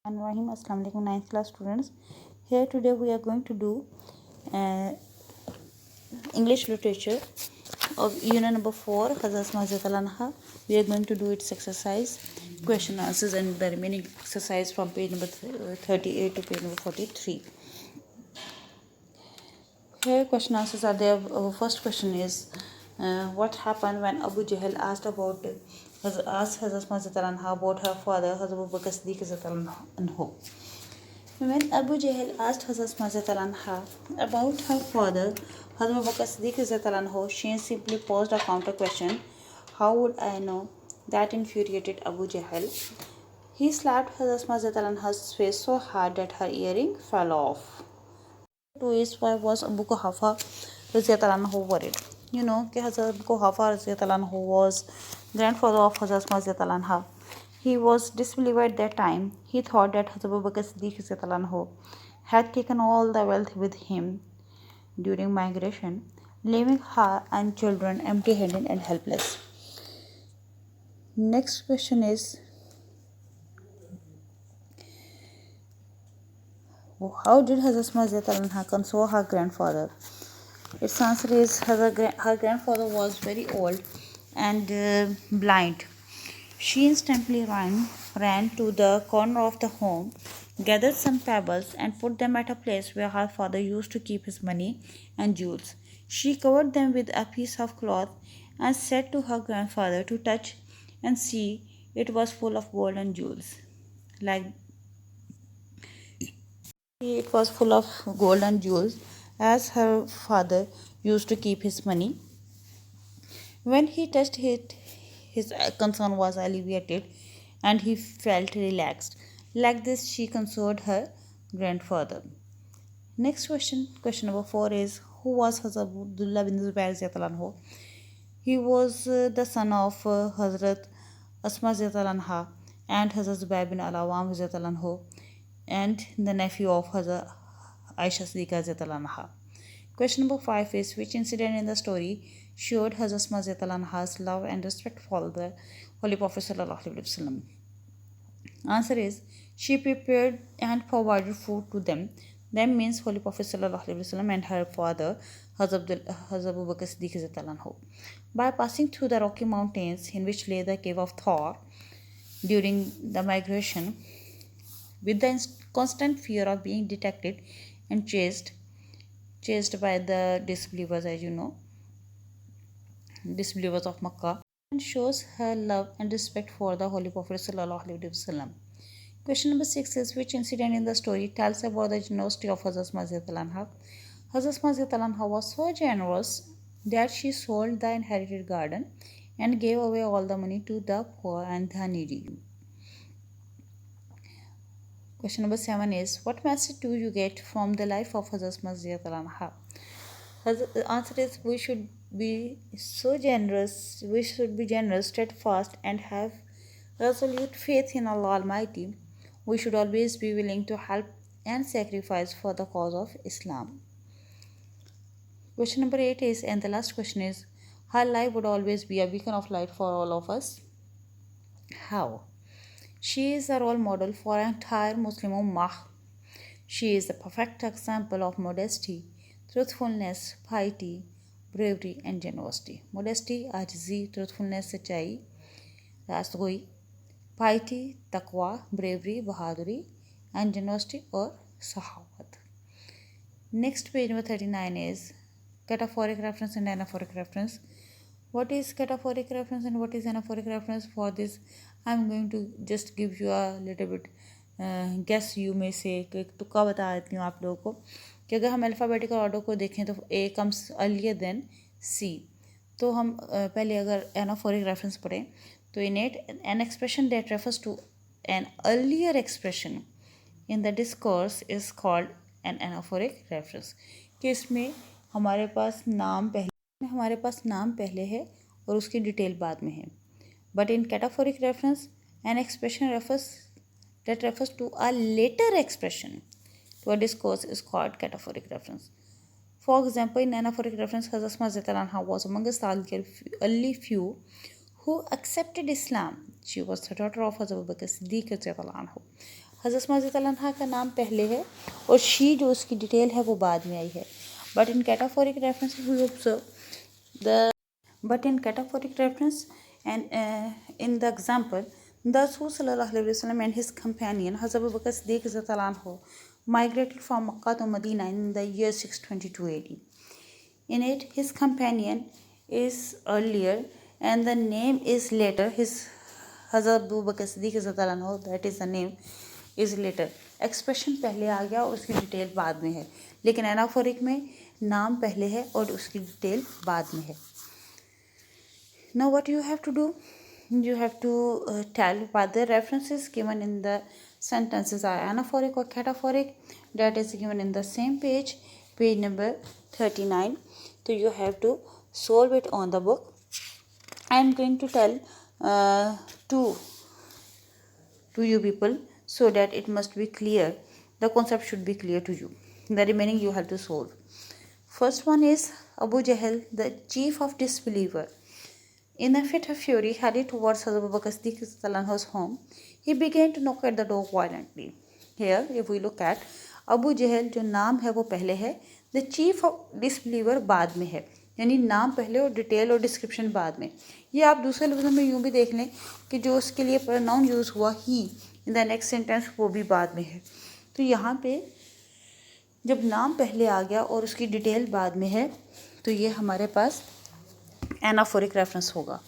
Rahim. Assalamu alaikum 9th class students. Here today we are going to do uh, English literature of unit number 4 Hazrat Masjid Anha. We are going to do its exercise, question answers and the remaining exercise from page number 38 to page number 43. Here question answers are there. Our first question is what happened when Abu Jahl asked Hazrat Masjid Anha about her father Hazrat Abu Bakr Siddiq anhu. When Abu Jahl asked Hazrat Masjid Anha about her father, Hazrat Abu Bakr Siddiq, she simply posed a counter question. How would I know? That infuriated Abu Jahl. He slapped Hazrat Masjid Anha's face so hard that her earring fell off. To his wife was Abu Quhafa worried. You know that Hazrat Abu Quhafa was grandfather of Hazrat Masjid Anha. He was disbelieved at that time. He thought that Hazrat Abu Bakr Siddiq had taken all the wealth with him during migration, leaving her and children empty-handed and helpless. Next question is, how did Hazrat Masjid Anha console her grandfather? Its answer is her grandfather was very old and blind. She instantly ran to the corner of the home, gathered some pebbles, and put them at a place where her father used to keep his money and jewels. She covered them with a piece of cloth and said to her grandfather to touch and see it was full of gold and jewels. Like it was full of gold and jewels, as her father used to keep his money. When he touched it, his concern was alleviated and he felt relaxed. Like this, she consoled her grandfather. Next question number 4 is, who was Hazrat Abdullah bin Zubair? He was the son of Hazrat Asma Anha and Hazrat Zubair bin Al-Awwam and the nephew of Hazrat Aisha Siddiqa Anha. Question number 5 is, which incident in the story showed Hazrat Masjid Anha's love and respect for the Holy Prophet Sallallahu Alaihi Wasallam? Answer is, she prepared and provided food to them. That means Holy Prophet Sallallahu Alaihi Wasallam and her father Hazrat Abu Bakr Siddiq. By passing through the rocky mountains in which lay the cave of Thor during the migration, with the constant fear of being detected and chased by the disbelievers, as you know, disbelievers of Makkah, and shows her love and respect for the Holy Prophet Sallallahu Alaihi Wasallam. Question number 6 is, which incident in the story tells about the generosity of Hazrat Masjid Anha? Hazrat Masjid Anha was so generous that she sold the inherited garden and gave away all the money to the poor and the needy. Question number 7 is, what message do you get from the life of Hazrat Masjid Anha? The answer is, we should be generous, steadfast, and have resolute faith in Allah Almighty. We should always be willing to help and sacrifice for the cause of Islam. Question number 8 is, and the last question is, her life would always be a beacon of light for all of us. How? She is a role model for an entire Muslim Ummah. She is the perfect example of modesty, truthfulness, piety, bravery and generosity. Modesty, ajizi, truthfulness, सच्चाई, रास्तगोई, piety, taqwa, bravery, bahaduri and generosity or sahawat. Next, page number 39 is cataphoric reference and anaphoric reference. What is cataphoric reference and what is anaphoric reference? For this, I am going to just give you a little bit guess, you may say, तुक्का बता देती हूँ आप लोगों को कि अगर हम अल्फ़ाबेटिकल ऑर्डर को देखें तो A comes earlier than C. तो हम पहले अगर एनाफोरिक रेफरेंस पढ़ें तो in it an expression that refers to an earlier expression in the discourse is called an anaphoric reference. कि इसमें हमारे पास नाम पहले है और उसकी डिटेल बाद में है. But in cataphoric reference an expression refers to a later expression to a discourse is called cataphoric reference. For example, in anaphoric reference, Hazrat Masjid Anha was amongst the early few who accepted Islam. She was the daughter of Hazrat Abu Bakr Siddiq. हज़रत मस्जिद अल-अन्हा का नाम पहले है और she जो उसकी detail है वो बाद में आई है. But in cataphoric reference we observe the But in cataphoric reference and in the example, the Rasul sallallahu alaihi wasallam and his companion Hazrat Abu Bakr Siddiq radhiyallahu anhu migrated from Makkah to Medina in the year 622 AD. In it, his companion is earlier and the name is later. His Hazrat Abu Bakr Siddiq radhiyallahu anhu, that is the name, is later. Expression पहले आ गया और उसकी detail बाद में है, लेकिन anaphoric में नाम पहले है और उसकी डिटेल बाद में है. Now what you have to do? You have to tell whether references given in the sentences are anaphoric or cataphoric. That is given in the same page, page number 39. So you have to solve it on the book. I am going to tell to you people so that it must be clear. The concept should be clear to you. The remaining you have to solve. First one is Abu Jahl, the chief of disbeliever. In a fit of fury, headed towards Hazrat Abu Bakr Siddiq's home, he began to knock at the door violently. Here, if we look at Abu Jahl, जो नाम है वो पहले है, the chief of disbeliever बाद में है, यानी नाम पहले और डिटेल और डिस्क्रिप्शन बाद में. ये आप दूसरे लफ्ज़ों में यूँ भी देख लें कि जो उसके लिए प्रोनाउन यूज़ हुआ ही इन द नेक्स्ट सेंटेंस वो भी बाद में है. तो यहाँ पे जब नाम पहले आ गया और उसकी डिटेल बाद में है तो ये हमारे पास anaphoric reference होगा.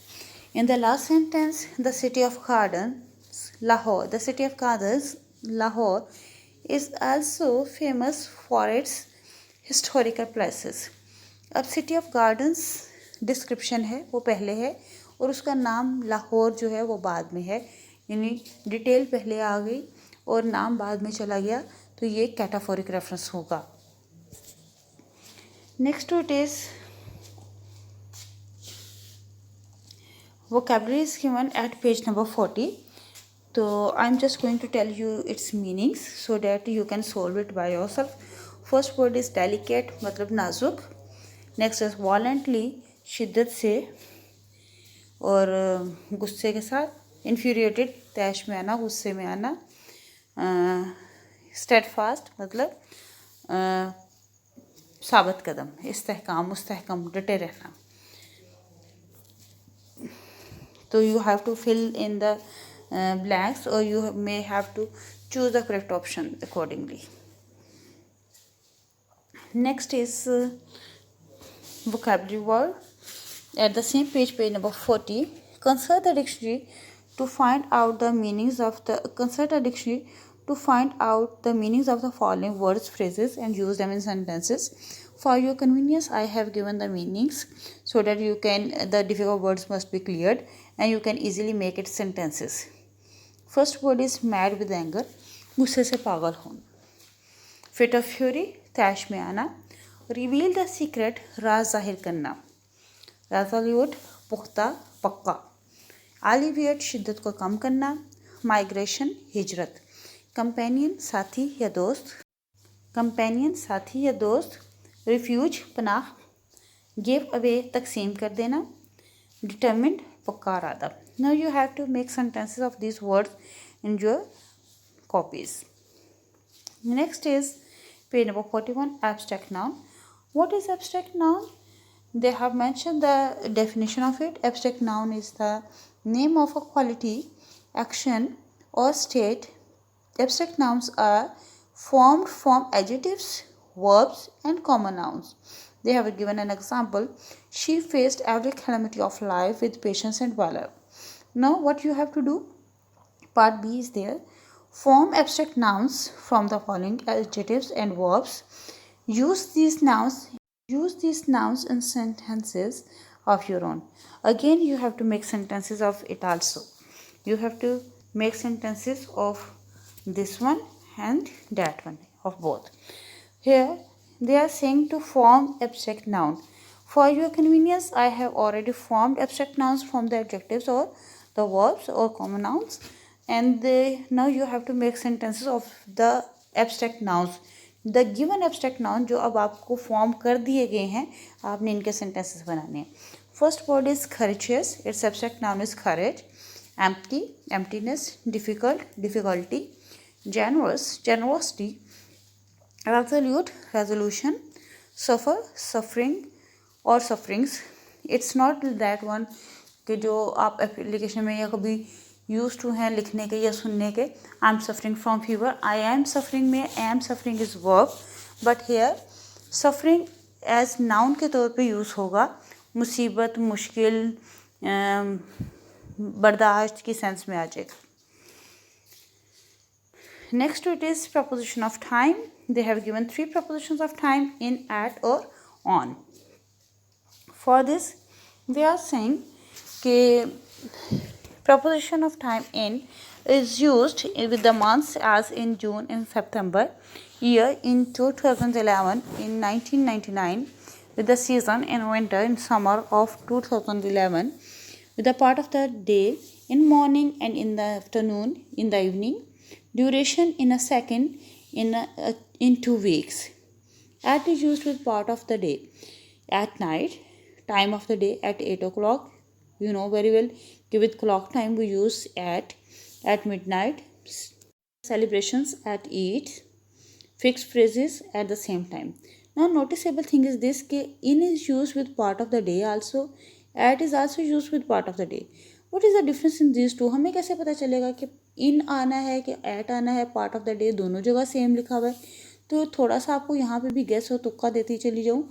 In the last sentence, the city of Gardens, Lahore, is also famous for its historical places. अब city of gardens description है वो पहले है और उसका नाम लाहौर जो है वो बाद में है, यानी डिटेल पहले आ गई और नाम बाद में चला गया, तो ये कैटाफोरिक रेफरेंस होगा. Next it is vocabulary is given at page number 40. So I'm just going to tell you its meanings so that you can solve it by yourself. First word is delicate, मतलब नाजुक. Next is violently, शिद्दत से और गुस्से के साथ. Infuriated, तैश में आना, गुस्से में आना. Steadfast मतलब साबित कदम, इस्तेहकाम, मुस्तहकम, डटे रहना. So you have to fill in the blanks or you may have to choose the correct option accordingly. Next is vocabulary word. At the same page, page number 40, consult the dictionary to find out the meanings of the following words, phrases, and use them in sentences. For your convenience, I have given the meanings so that the difficult words must be cleared and you can easily make it sentences. First word is mad with anger, गुस्से से पागल होना. Fit of fury, तैश में आना. Reveal the secret, राज जाहिर करना. Resolute, पुख्ता, पक्का. Alleviate, शिद्दत को कम करना. Migration, हिजरत. Companion, साथी या दोस्त. Refuge, पनाह. Give away, तकसीम कर देना. Determined, पक्का इरादा. Now you have to make sentences of these words in your copies. Next is page number 41, abstract noun. What is abstract noun? They have mentioned the definition of it. Abstract noun is the name of a quality, action or state. Abstract nouns are formed from adjectives, verbs and common nouns. They have given an example. She faced every calamity of life with patience and valor. Now what you have to do? Part B is there. Form abstract nouns from the following adjectives and verbs. Use these nouns in sentences of your own. Again, you have to make sentences of it also. You have to make sentences of this one and that one, of both. Here, they are saying to form abstract noun. For your convenience, I have already formed abstract nouns from the adjectives or the verbs or common nouns. And now you have to make sentences of the abstract nouns. The given abstract noun जो अब आपको form कर दिए गए हैं, आपने इनके sentences बनाने हैं. First word is courageous. Its abstract noun is courage. Empty, emptiness. Difficult, difficulty. Generous, generosity, resolute, resolution, suffer, suffering और sufferings. It's not that one कि जो आप एप्लीकेशन में या कभी यूज टू हैं लिखने के या सुनने के, I am suffering from fever, I am suffering में I am suffering is verb, but here suffering as noun के तौर पे यूज़ होगा, मुसीबत, मुश्किल, बर्दाश्त की सेंस में आ जाएगा. Next to it is preposition of time. They have given 3 prepositions of time: in, at or on. For this they are saying कि preposition of time in is used with the months as in June and September, year in 2011, in 1999, with the season in winter, in summer of 2011, with the part of the day in morning and in the afternoon, in the evening, duration in a second, in 2 weeks. At is used with part of the day. At night, time of the day at 8 o'clock. You know very well with clock time we use at midnight. Celebrations at Eid. Fixed phrases at the same time. Now noticeable thing is this कि in is used with part of the day also. At is also used with part of the day. What is the difference in these two? हमें कैसे पता चलेगा कि in आना है कि at आना है, part of the day दोनों जगह सेम लिखा हुआ है. तो थोड़ा सा आपको यहाँ पे भी गैस और तुक्का देती चली जाऊँ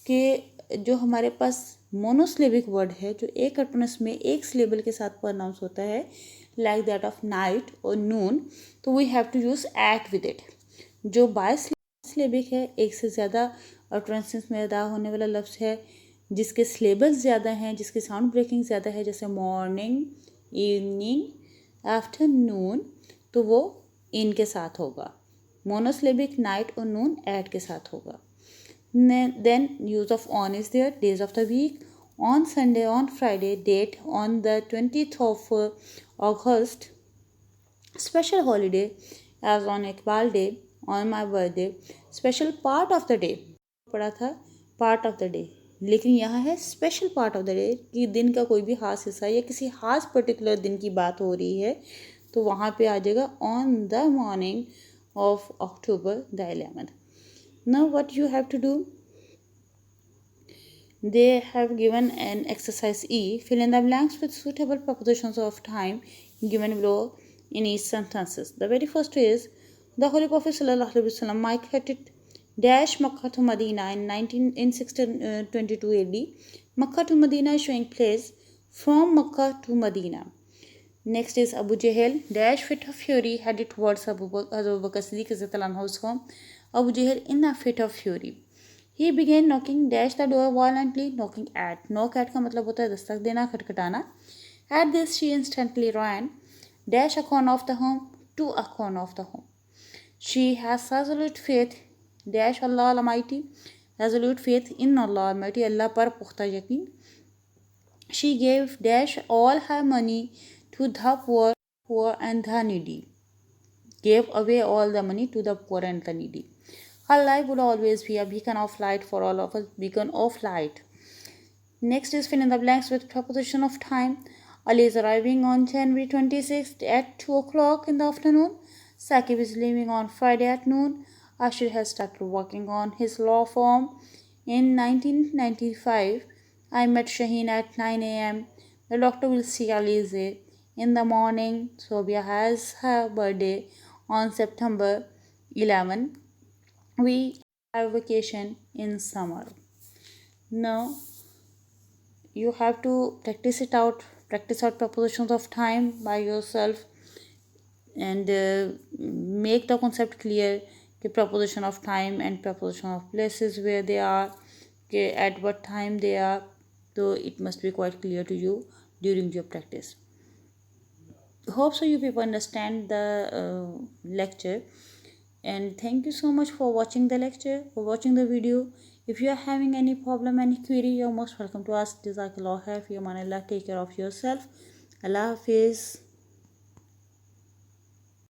कि जो हमारे पास मोनोसिलेबिक वर्ड है, जो एक कंटिन्यूअस में एक सिलेबल के साथ प्रोनाउंस होता है, लाइक दैट ऑफ नाइट और नून, तो we have to use at with it. जो बायसिलेबिक है, एक से ज़्यादा अटरेंसेस में अदा होने वाला लफ्ज़ है, जिसके सिलेबल्स ज़्यादा हैं, जिसकी साउंड ब्रेकिंग ज़्यादा है, जैसे मॉर्निंग, इवनिंग, आफ्टरनून, तो वो इन के साथ होगा. मोनोसिलेबिक नाइट और नून एट के साथ होगा. Then use of on is there. Days of the week: on Sunday, on Friday. Date: on the 20th of August. Special holiday as on Iqbal Day, on my birthday. Special part of the day, पढ़ा था part of the day, लेकिन यहाँ है special part of the day कि दिन का कोई भी खास हिस्सा या किसी खास पर्टिकुलर दिन की बात हो रही है, तो वहाँ पे आ जाएगा on the morning of October the 11th. Now what you have to do, they have given an exercise E. Fill in the blanks with suitable prepositions of time given below in each sentences. The very first is, the Holy Prophet sallallahu alaihi wasallam migrated dash Makkah to Medina in 1622 AD. Makkah to Medina is showing place from Makkah to Medina. Next is Abu Jahl dash fit of fury headed towards Abu Bakr Siddiq anhu's home. Abu Jahl in a fit of fury. He began knocking dash the door violently. Knocking at. Knock at का मतलब होता है दस्तक देना, खटखटाना. At this she instantly ran dash a corner of the home to a corner of the home. She has resolute faith dash Allah Almighty. Resolute faith in Allah Almighty, अल्लाह पर पुख्ता यकीन. She gave dash all her money to the poor and the needy. Gave away all the money to the poor and the needy. Her life would always be a beacon of light for all of us. Beacon of light. Next is fill in the blanks with preposition of time. Ali is arriving on January 26th at 2 o'clock in the afternoon. Saqib is leaving on Friday at noon. Ashir has started working on his law firm in 1995. I met Shaheen at 9 a.m. The doctor will see Alize in the morning. Sobia has her birthday on September 11. We have vacation in summer. Now you have to practice out prepositions of time by yourself and make the concept clear. The preposition of time and preposition of places where they are, at what time they are, so it must be quite clear to you during your practice. Hope so you people understand the lecture. And thank you so much for watching the lecture, for watching the video. If you are having any problem, any query, you're most welcome to ask. Jazakallah khair fi amanillah. Take care of yourself. Allah Hafiz.